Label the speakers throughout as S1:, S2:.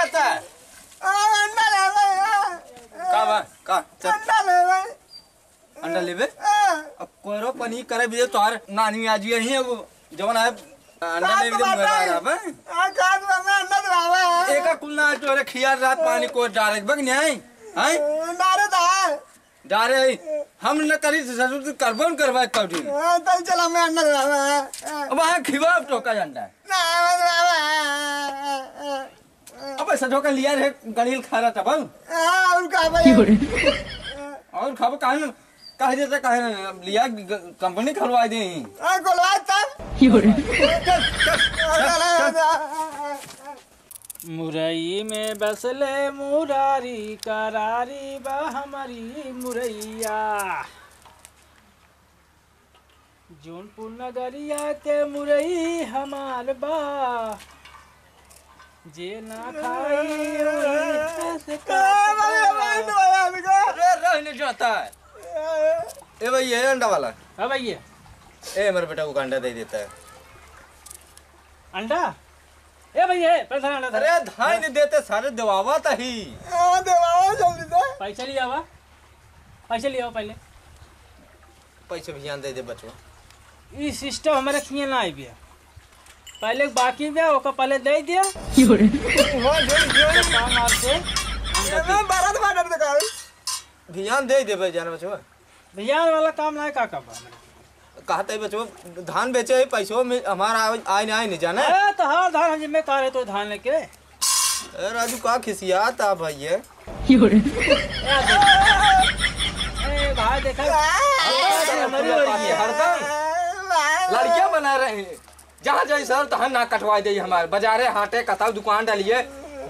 S1: जाता है?
S2: अंडा ले भाई
S1: का बा का
S2: अंडा ले भाई
S1: अंडा लेबे अब कोरो पनीर करे भी तोहार नानी आज यही है वो जवन है अंडा ले भी घर आ बे
S2: का में अंडा दलावा
S1: एका कुलना तोरे खियार रात पानी को डायरेक्ट बग नहीं हैं
S2: डारे दा
S1: डारे हम न करी ससुर तो करबन करवा कभी
S2: तो चला मैं अंडा दलावा
S1: अब वहां खिवा तो का अंडा
S2: ना दलावा
S1: अब सजो का लिया रे गणिल खा रहा था बल
S2: और का भाई
S1: और खाबो काहे देता काहे लिया कंपनी खलवा दे
S2: गोलवा तब
S3: मुरई में बसले मुरारी करारी बा हमारी मुरैया जौनपुर नगरिया के मुरई हमार बा जे ना खाई
S1: रहने जाता है ए भाई ये अंडा वाला
S3: हाँ भैया
S1: ए मेरे बेटा को अंडा दे देता है
S3: अंडा ए भैया पैसा अंडा
S1: अरे धाई नहीं देते सारे दवावा था ही
S2: देवाओ जल्दी से
S3: पैसा लिया हुआ पैसा लिया पहले
S1: पैसे भी दे दे बचवा
S3: ये सिस्टम हमारे किए ना आई बिया पहले बाकी बिया ओका पहले दे दिया काम आपसे
S2: भारत बाडर दिखा
S1: ध्यान दे दे भाई जान बचवा
S3: भैया वाला काम ना का बा
S1: कहते बचवा धान बेचे ही पैसों में हमारा आए नहीं जाना
S3: ए तो हर धान जिम्मे कार है तो धान लेके
S1: राजू का खिसियाता भाई ये
S3: ए भाई देखा
S1: हरदम लड़कियां बना रहे हैं जहाँ जाए सर तहाँ ना कटवा दे हमारे बाजारे हाटे कताव दुकान डालिए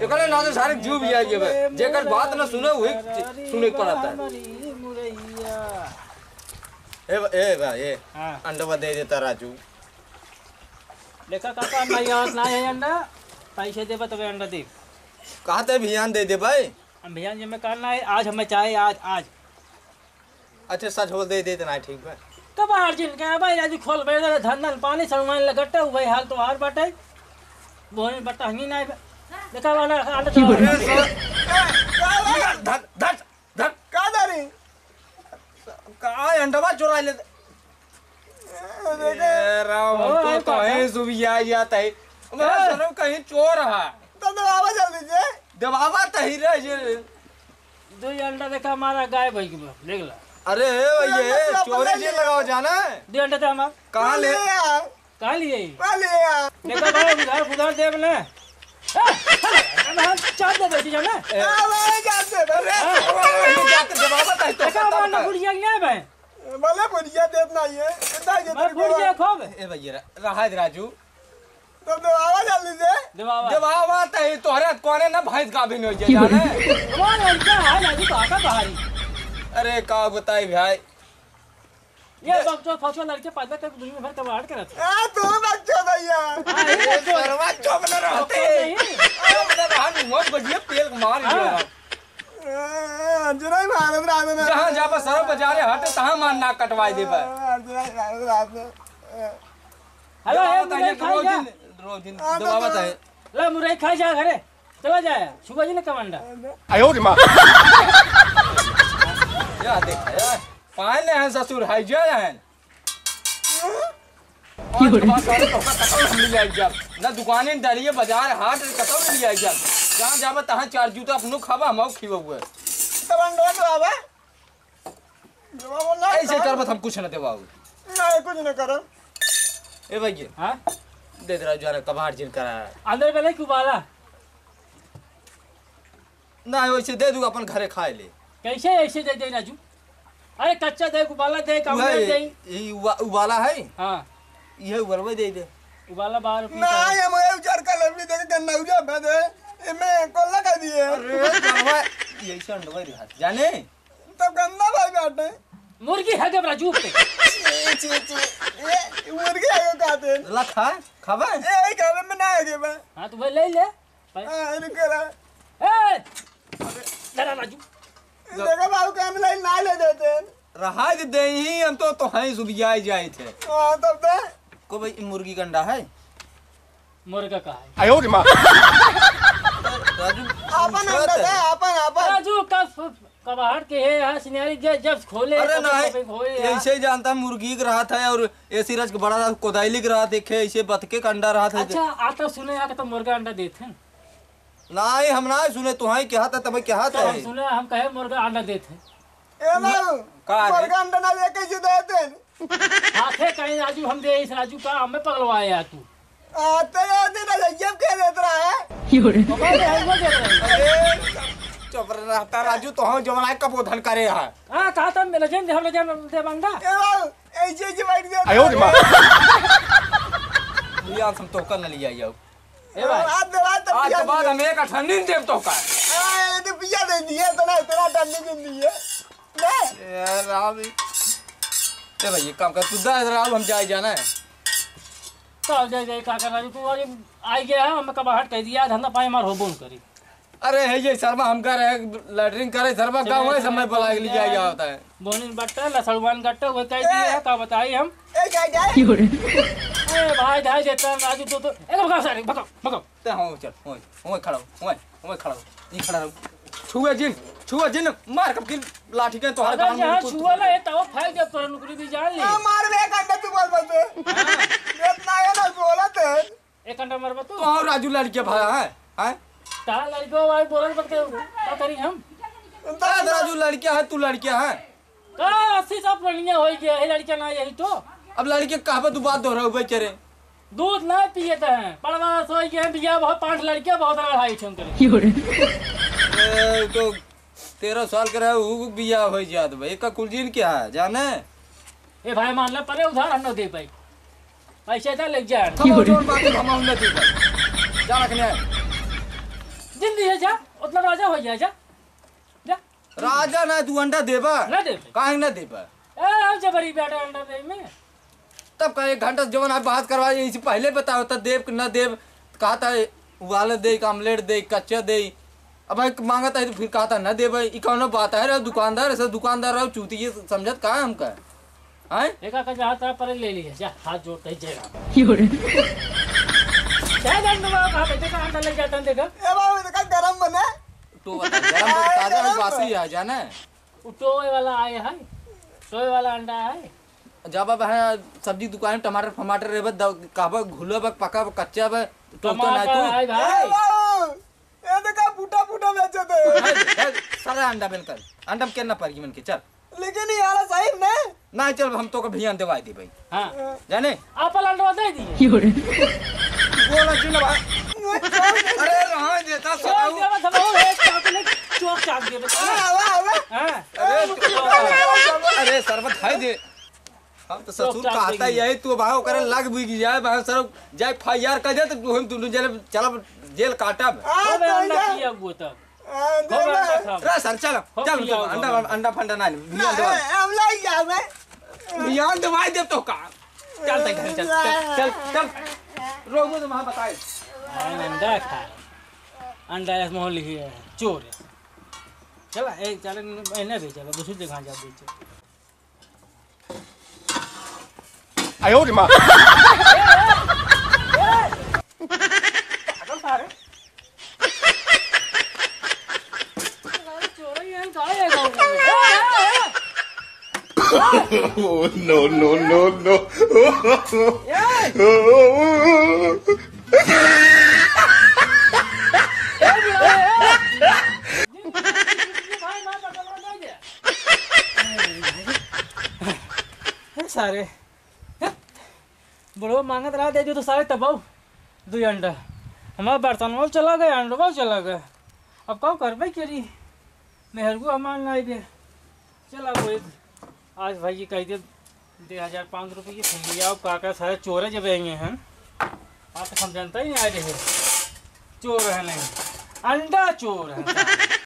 S1: एकरे ना तो सारे जीव भी आई जेबे जेकर बात ना सुने वही सुने पड़ता है ए भाई ए अंडा दे देता राजू
S3: देखा काका ना याद ना है अंडा पैसे देबा तबे अंडा दे
S1: कहते भियान दे दे भाई
S3: हम भैया जी में करना है आज हमें चाहे आज
S1: अच्छा सच हो दे देते ना ठीक है
S3: कब अर्जुन के भाई राजू खोल बैठ धंधन पानी सलमान लगटा वही हाल तो हार बाटे बोल बटा हनी ना देखा वाला अंडा
S1: धक धक धक
S2: का दारी
S1: का अंडा चुरा ले राम तो कहीं सुबिया जाता है मेरा सनम कहीं चोर है
S2: तो दबावा जल्दी से
S1: दबावा तही रे जे
S3: दो अंडा देखा हमारा गाय भाई के देख ला
S1: अरे भैया चोरी जे लगाओ जाना
S3: दे अंडा था हमार
S1: कहां ले
S3: कहां लिए
S2: पहले
S3: देखा भाई उधर देव ने हम चार दे बैठी जाना
S2: भाई जाते अरे
S1: जाके दबावा तही तो
S3: देखा हमारा गुड़िया नहीं भाई
S2: भले बुढ़िया देत नहीं है इतना के
S3: मैं गुड़िया खोब
S1: ए भैया रहा राजू
S2: तो दबावा जल्दी से
S3: दबावा
S1: तही तोहरे कोने ना भैंस गाभिन हो जे जाने
S3: वो लड़का है राजू काका बाहरी
S1: अरे का बताई भाई
S3: ये बच्चों फौजों लड़के पैदा कर दुनिया भर कबाड़ के रहते
S2: हां तू बच्चा भैया
S1: अरे सरवा चुप न रहते चुप न रहन मोट बजिए पेल मार दिया
S2: अंजराई भारत रात में
S1: जहां जाबा सर बाजारे हटे तहां मान ना कटवाई देबे
S2: अंजराई भारत रात में
S3: हेलो हे मुरई खा जा
S1: रोज दिन दबावत है
S3: ले मुरई खा जा घरे चला जाए सुबह जी ने कमांडा
S1: आयो रे मां या देख यार पाले हैं ससुर है जे हैं की हो रे सारे तो कतौ मिल जाए जब ना दुकानें डालिए बाजार हाट कतौ मिल जाए जब जहां जाबे तहां चार जूता अपनो खाबा हम खिबो हुए
S2: तब अंडा बाबा जवाब ना
S1: ऐसे करबत हम कुछ न देबाऊ
S2: नहीं कुछ न करो
S1: ए भैया
S3: हां
S1: दे दे जरा कबाड़ जिन करा
S3: अंदर पहले कुबाला
S1: ना वैसे दे दूं अपन घरे खाए ले
S3: कैसे ऐसे दे दे राजू अरे कच्चा दे उबाला दे कमरे दे
S1: ये उबाला है
S3: हां
S1: ये उबलवे दे दे
S3: उबाला 12 रुपए
S2: ना ये मैं उचार का लवली देके गन्ना उजा बदे मैं कोल्ला कर दिए
S1: अरे जानवा यही से अंडवा रहा जाने
S2: तब गन्ना भाई बैठे
S3: मुर्गी है जब राजू पे
S2: ये मुर्गी आयो काते
S1: ला खा खाबा
S2: ए घर में ना आगे बा
S3: हां तो भाई ले ले
S2: हां रुक रहा
S3: ए जरा राजू
S2: देखो बाबू काम लाइन ना ले देते
S1: रहा दे ही हम तो हैं सुबियाई जाए थे
S2: हां तब तो
S1: को भाई मुर्गी का अंडा है
S3: मुर्गा का है
S1: आयो रे मां राजू
S2: अपन अंडा है अपन
S3: राजू कबाहट के है यहाँ सिनारी जब खोले
S1: अरे
S3: तब
S1: नहीं
S3: खोले यार।
S1: ऐसे ही जानता मुर्गी के रहा था और ऐसी रच बड़ा कोदाइली के रहा देखे ऐसे बतके का अंडा रहा था।
S3: अच्छा आता सुने आके तो मुर्गा अंडा देते हैं
S1: नहीं हम ना सुने तुहाई क्या था तब क्या
S3: तो
S1: था
S3: हम सुने हम कहे मुर्गा अंडा देते हैं
S2: ए बाबू
S1: का रे?
S2: मुर्गा अंडा ना दे कैसे देते हैं
S3: हाथे कहीं राजू हम दे इस राजू का हमें पगलवाया तू
S2: आते आते ना जब कह देत रहा है
S3: मोबाइल है वो दे रहे
S1: अरे चुप रहता राजू तो हम जमाना कब धन करे है।
S3: हां कहा था मेरे जन हम दे बंदा
S2: ए बाबू ऐसे ऐसे बैठ गया
S1: आयो रे मां लिया हम तो कर न लिया आओ
S3: ए भाई
S2: आज दे तब
S1: आज के बाद हम एक ठंडी देव तो का
S2: ए तो पिया दे दिया तो ना तेरा टन्नी दे दिया ले
S1: ए राम ए भाई ये काम कर तू 10,000 हम जाए जाना है
S3: तो जाए का कर राजू तू आज आई गया हम कबाहट कह दिया धंधा पाए मार हो बोन करी
S1: अरे है ये शर्मा हम कर रहे लैटरिंग करे शर्मा गाँव है समय बुला के लिया गया होता है
S3: बोनिन बट्टा लसड़वान गट्टा वो कह दिया का बताई हम
S2: ए क्या
S3: ए भाई ढाई देता है राजू तो एक भगा सारे भगा
S1: ते हम चल ओए खड़ा ओए खड़ा ई खड़ा रहो छुए जिन मार कब की लाठी के तोहर
S3: अगर जहां छुआ ना ये तो फैल जब तोरा नौकरी भी जान ली
S2: आ मार बे एक अंडा तू बोल बते इतना है ना बोलत है
S3: एक घंटा मरबा तू
S1: तो राजू लड़के भाई हैं
S3: ता लड़को भाई बोलल बत के का करी हम
S1: राजू लड़के है तू लड़के है
S3: का 80 सब प्रणिया हो गया है लड़का ना यही तो
S1: अब लड़के कहां तू बात दोहराओ बेचारे
S3: दूध ना पिएते हैं पड़वा सोई के बिया बहुत 5 लड़के बहुत लड़ाई छन करे
S1: तो 13 साल के रहे उ बिया हो जात भाई का कुलजीन क्या है जाने
S3: ए भाई मान ले परे उधार हम न दे पाई पैसे तो लग जाए
S1: हम जोन बात हम न दे जा रखने
S3: जिंदगी है जा उतना राजा हो जा जा
S1: राजा ना तू अंडा देबा
S3: ना दे
S1: काहे ना देबा
S3: ए हम जबरी बेटा अंडा दे में
S1: तब का 1 घंटा जवन आप बात करवाए इससे पहले बताओ त देव न देव कहा था उबाले दे आमलेट दे कच्चा दे अब भाई मांगता है तो फिर कहा था न दे भाई कौन बात है दुकानदार ऐसा दुकानदार रहो चूती ये समझत कहा है हमका हैं
S3: एक का जहां तरह पर ले लिए जा हाथ जोड़ते जाएगा क्या जानना कहां पे का अंडा लग जाता देखा
S2: ए बाबू इसका गरम बने
S1: तो बता गरम ताजा है बासी है जाना
S3: टोए वाला आए है टोए वाला अंडा है
S1: जब अब है सब्जी दुकान टमाटर फमाटर रे कहबा घुलो बा पका कच्चा बा तो ना तू
S3: भाई
S2: ए
S3: भाई
S2: बाबू ए देखा फूटा बेचे थे
S1: सारा अंडा बनकर अंडा में केना पड़गी मन के चल
S2: लेकिन यार सही ने
S1: ना चल हम तो का भैया देवाई दे भाई
S3: हां
S1: जाने
S3: आप अंडा दे दिए
S1: बोला जी ना भाई अरे रहा देता सब
S3: देवा सब और एक चॉकलेट चोक चाक दे
S2: आवा
S3: हां
S1: अरे शरबत खाई दे हम तो ससुर कहता यही तू भाव करे लग बिग जाए भाव सर जाए फायर कर दे तो हम तू जेल चल जेल काटब
S3: अब अंडा किया वो तब
S1: रे सर चल चल अंडा अंडा फंडा ना बियान दवा
S2: हम लाई जावे
S1: बियान दवाई दे तो का चल तक घर चल चल रोगो तो वहां बताए
S3: अंडा खा अंडा इस मोहल्ले की है चोर है चला एक चल इन्हें भी चला दूसरी जगह जा बेचे
S4: आयो रे मां
S3: पागल सारे चोर ही हैं गाय है गांव में
S4: no
S3: सारे बड़ो मांगत रहा दे जो तो सारे तबाव 2 अंडा हमारा बर्तन में चला गया अंडा चला गया अब कब कर भाई करी मेहरगू हमार ना दे चला वो एक आज भाई जी कह दे 2,500 रुपये की फैमिली अब काका सारे चोर जब आएंगे हैं आप तो हम जानता ही नहीं आ रहे चोर है नहीं अंडा चोर है